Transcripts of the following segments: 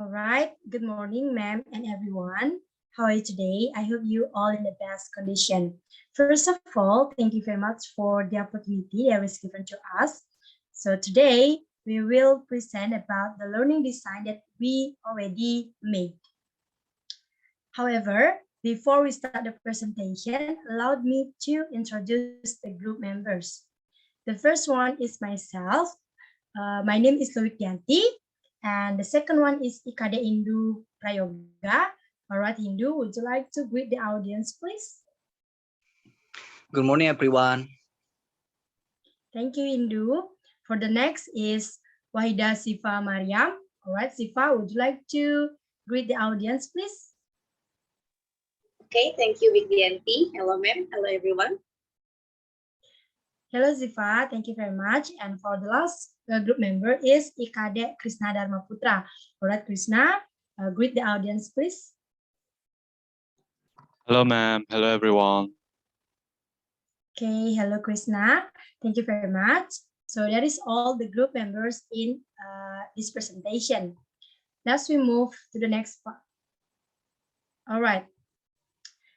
All right. Good morning, ma'am and everyone. How are you today? I hope you all in the best condition. First of all, thank you very much for the opportunity that was given to us. So today we will present about the learning design that we already made. However, before we start the presentation, allow me to introduce the group members. The first one is myself. My name is Lowikianti. And the second one is Ikade Indu Prayoga. All right, Indu, would you like to greet the audience, please? Good morning, everyone. Thank you, Indu. For the next is Wahida Sifa Mariam. All right, Sifa, would you like to greet the audience, please? Okay, thank you, Vigyanti. Hello, ma'am. Hello, everyone. Hello, Zifa. Thank you very much. And for the last group member is Ikade Krishna Dharma Putra. All right, Krishna, greet the audience, please. Hello, ma'am. Hello, everyone. Okay, hello, Krishna. Thank you very much. So that is all the group members in this presentation. Let's we move to the next part. All right.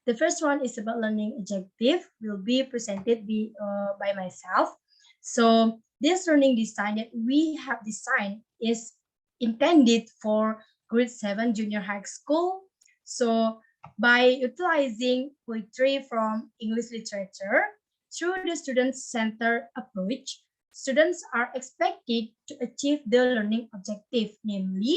The first one is about learning objective, will be presented by myself. So this learning design that we have designed is intended for grade 7 junior high school. So by utilizing poetry from English literature through the student-centered approach, students are expected to achieve the learning objective, namely,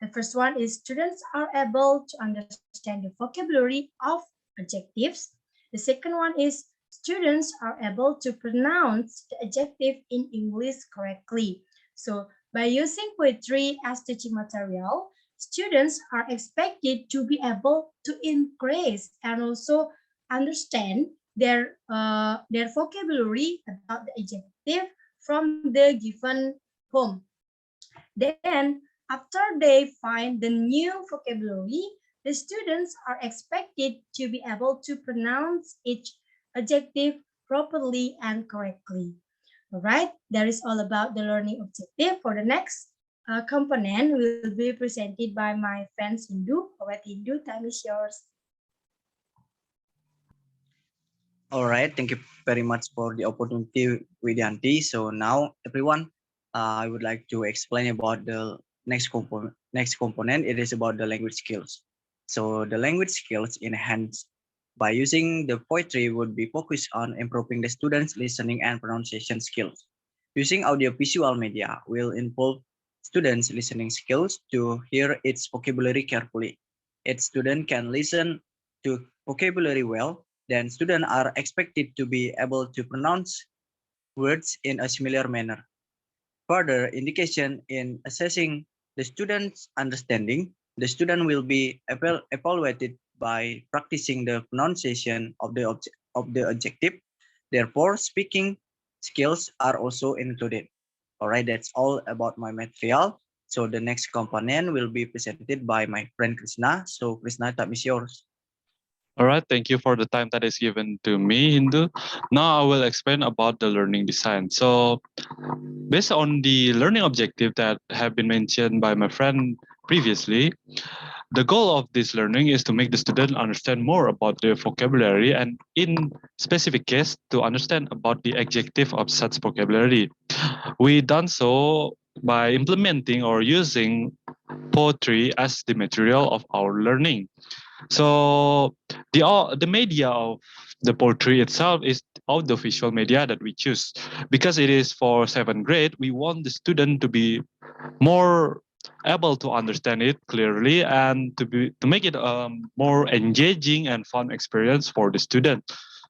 the first one is students are able to understand the vocabulary of adjectives. The second one is students are able to pronounce the adjective in English correctly. So by using poetry as teaching material, students are expected to be able to increase and also understand their vocabulary about the adjective from the given poem. Then, after they find the new vocabulary, the students are expected to be able to pronounce each adjective properly and correctly. All right, that is all about the learning objective. For the next component will be presented by my friends Hindu. All right, Hindu, time is yours. All right, thank you very much for the opportunity, Vidyanti. So now, everyone, I would like to explain about the next component. It is about the language skills. So the language skills enhanced by using the poetry would be focused on improving the students' listening and pronunciation skills. Using audiovisual media will involve students' listening skills to hear its vocabulary carefully. Each student can listen to vocabulary well, then students are expected to be able to pronounce words in a similar manner. Further indication in assessing the student's understanding, the student will be evaluated by practicing the pronunciation of the adjective. Therefore, speaking skills are also included. All right, that's all about my material. So the next component will be presented by my friend Krishna. So Krishna, time is yours. All right, thank you for the time that is given to me, Hindu. Now I will explain about the learning design. So based on the learning objective that have been mentioned by my friend previously, the goal of this learning is to make the student understand more about the vocabulary and in specific case to understand about the adjective of such vocabulary. We done so by implementing or using poetry as the material of our learning. So the media of the poetry itself is audiovisual media that we choose because it is for 7th grade. We want the student to be more able to understand it clearly and to make it a more engaging and fun experience for the student.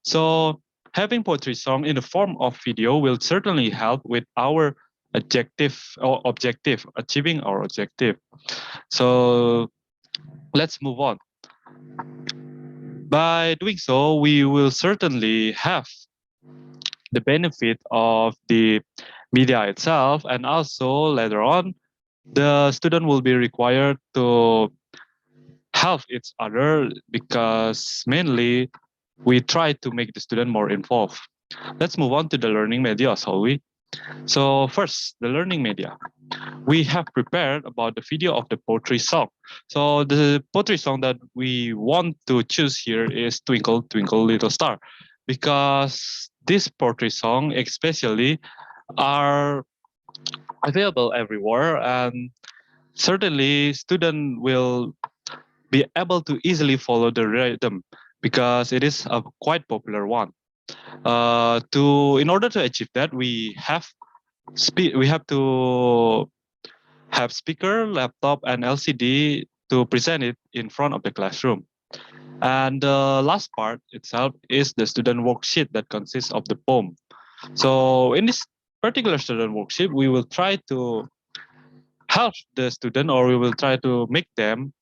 So having poetry song in the form of video will certainly help with our objective, achieving our objective. So let's move on. By doing so, we will certainly have the benefit of the media itself, and also later on, the student will be required to help each other because mainly we try to make the student more involved. Let's move on to the learning media, shall we? So first, the learning media. We have prepared about the video of the poetry song. So the poetry song that we want to choose here is Twinkle Twinkle Little Star, because this poetry song especially are available everywhere, and certainly student will be able to easily follow the rhythm because it is a quite popular one. In order to achieve that, we have to have speaker, laptop, and LCD to present it in front of the classroom. And the last part itself is the student worksheet that consists of the poem. So in this particular student worksheet, we will try to help the student, or we will try to make them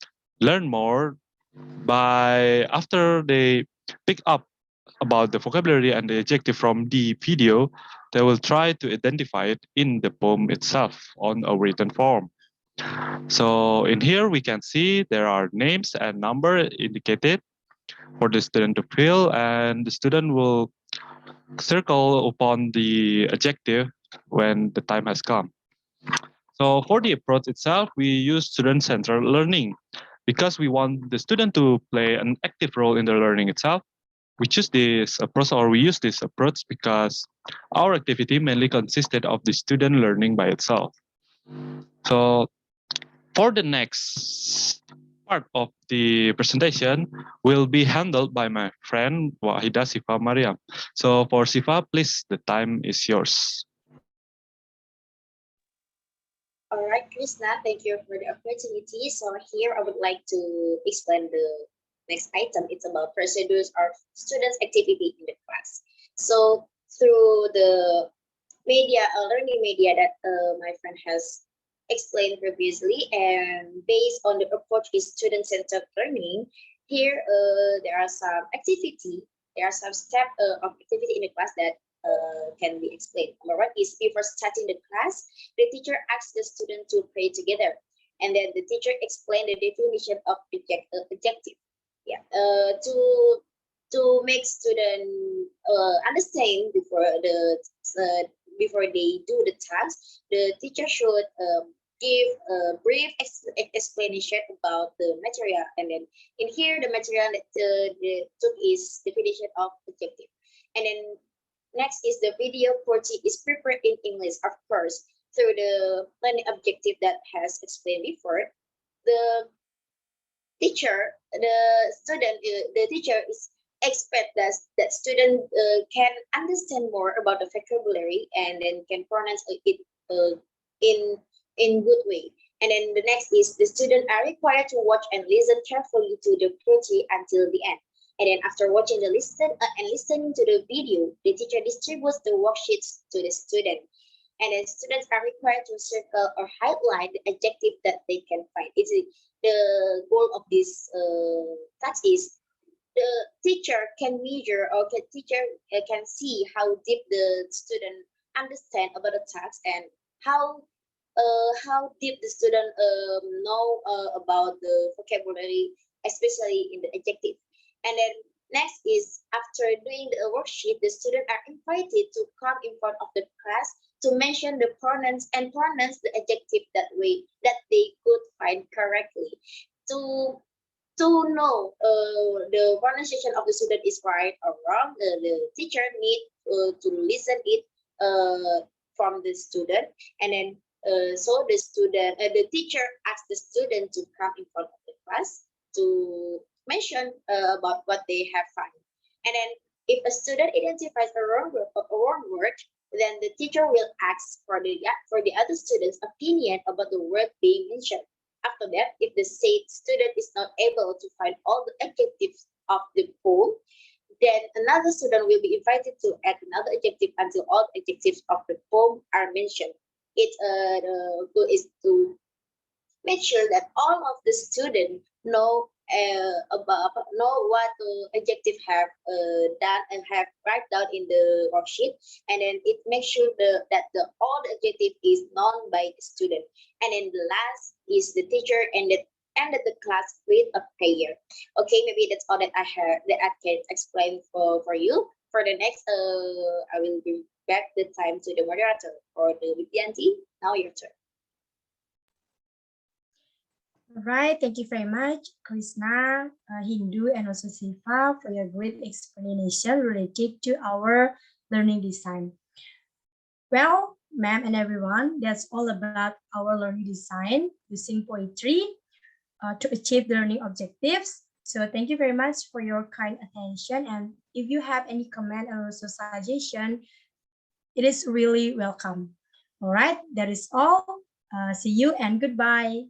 learn more by after they pick up about the vocabulary and the adjective from the video, they will try to identify it in the poem itself on a written form. So in here we can see there are names and number indicated for the student to fill, and the student will circle upon the adjective when the time has come. So for the approach itself, we use student-centered learning because we want the student to play an active role in the learning itself. We choose this approach, or we use this approach because our activity mainly consisted of the student learning by itself. So for the next part of the presentation will be handled by my friend Wahida Sifa Mariam. So for Sifa, please, the time is yours. All right, Krishna, thank you for the opportunity. So here I would like to explain the next item. It's about procedures of students' activity in the class. So through the media, learning media that my friend has explained previously, and based on the approach is student-centered learning, here there are some activity, there are some steps of activity in the class that can be explained. Number one is before starting the class, the teacher asks the student to pray together, and then the teacher explain the definition of objective. Yeah, to make student understand before they do the task, the teacher should give a brief explanation about the material, and then in here the material that the took is definition of objective, and then next is the video portrait is prepared in English, of course, through the learning objective that has explained before. The the teacher is expect that student can understand more about the vocabulary and then can pronounce it in good way. And then the next is the student are required to watch and listen carefully to the project until the end. And then after watching the and listening to the video, the teacher distributes the worksheets to the student. And then students are required to circle or highlight the adjective that they can find. It's the goal of this task is the teacher can measure, or teacher can see how deep the student understand about the task, and how deep the student know about the vocabulary, especially in the adjective. And then next is after doing the worksheet, the students are invited to come in front of the class to mention the pronouns and pronounce the adjective that way that they could find correctly. To know the pronunciation of the student is right or wrong, the teacher need to listen it from the student, and then so the teacher asks the student to come in front of the class to mention about what they have found. And then if a student identifies a wrong word, then the teacher will ask for the other students' opinion about the word they mentioned. After that, if the said student is not able to find all the adjectives of the poem, then another student will be invited to add another adjective until all adjectives of the poem are mentioned. The goal is to make sure that all of the students know what adjective have done and have write down in the worksheet, and then it makes sure that all the adjective is known by the student. And then the last is the teacher ended the class with a prayer. Okay, maybe that's all that I can explain for you. For the next, I will be back the time to the moderator or the Vidyanti. Now your turn. All right, thank you very much, Krishna, Hindu, and also Siva for your great explanation related to our learning design. Well, ma'am and everyone, that's all about our learning design using poetry to achieve the learning objectives. So thank you very much for your kind attention. And if you have any comment or also suggestion, it is really welcome. All right, that is all. See you and goodbye.